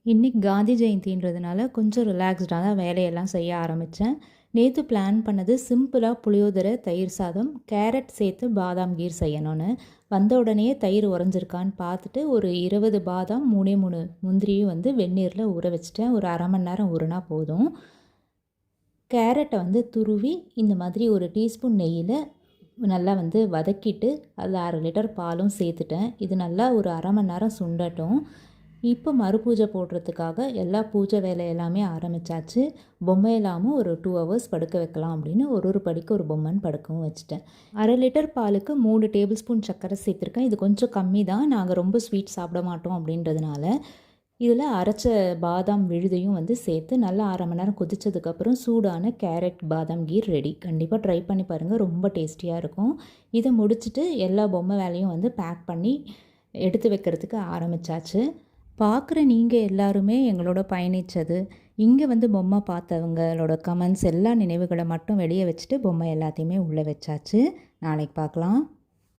இன்றைக்கி காந்தி ஜெயந்தின்றதுனால கொஞ்சம் ரிலாக்ஸ்டாக தான் வேலையெல்லாம் செய்ய ஆரம்பித்தேன். நேற்று பிளான் பண்ணது சிம்பிளாக புளியோதரை, தயிர் சாதம், கேரட் சேர்த்து பாதாம் கீர் செய்யணும்னு. வந்த உடனே தயிர் உறைஞ்சிருக்கான்னு பார்த்துட்டு ஒரு 20 பாதாம் 3 முந்திரியும் வெந்நீரில் ஊற வச்சுட்டேன். ஒரு அரை மணி நேரம் ஊறினா போதும். கேரட்டை துருவி இந்த மாதிரி ஒரு டீஸ்பூன் நெய்யில் நல்லா வதக்கிட்டு அதில் 1/2 லிட்டர் பாலும் சேர்த்துட்டேன். இது நல்லா ஒரு அரை மணி நேரம் சுண்டட்டும். இப்போ மறுபூஜை போடுறதுக்காக எல்லா பூஜை வேலை எல்லாமே ஆரம்பித்தாச்சு. பொம்மையெல்லாமும் ஒரு 2 ஹவர்ஸ் படுக்க வைக்கலாம் அப்படின்னு ஒரு படிக்கு ஒரு பொம்மைன்னு படுக்கவும் வச்சுட்டேன். 1/2 லிட்டர் பாலுக்கு 3 டேபிள் ஸ்பூன் சர்க்கரை சேர்த்துருக்கேன். இது கொஞ்சம் கம்மி தான், நாங்கள் ரொம்ப ஸ்வீட் சாப்பிட மாட்டோம் அப்படின்றதுனால. இதில் அரைச்ச பாதாம் விழுதையும் சேர்த்து நல்லா அரை மணி நேரம் கொதித்ததுக்கப்புறம் சூடான கேரட் பாதாம் கீர் ரெடி. கண்டிப்பாக ட்ரை பண்ணி பாருங்கள், ரொம்ப டேஸ்டியாக இருக்கும். இதை முடிச்சுட்டு எல்லா பொம்மை வேலையும் பேக் பண்ணி எடுத்து வைக்கிறதுக்கு ஆரம்பித்தாச்சு. பார்க்குற நீங்கள் எல்லாருமே எங்களோட பயணித்தது, இங்கே பொம்மை பார்த்தவங்களோட கமெண்ட்ஸ் எல்லா நினைவுகளை மட்டும் வெளியே வச்சுட்டு பொம்மை எல்லாத்தையுமே உள்ளே வச்சாச்சு. நாளைக்கு பார்க்கலாம்.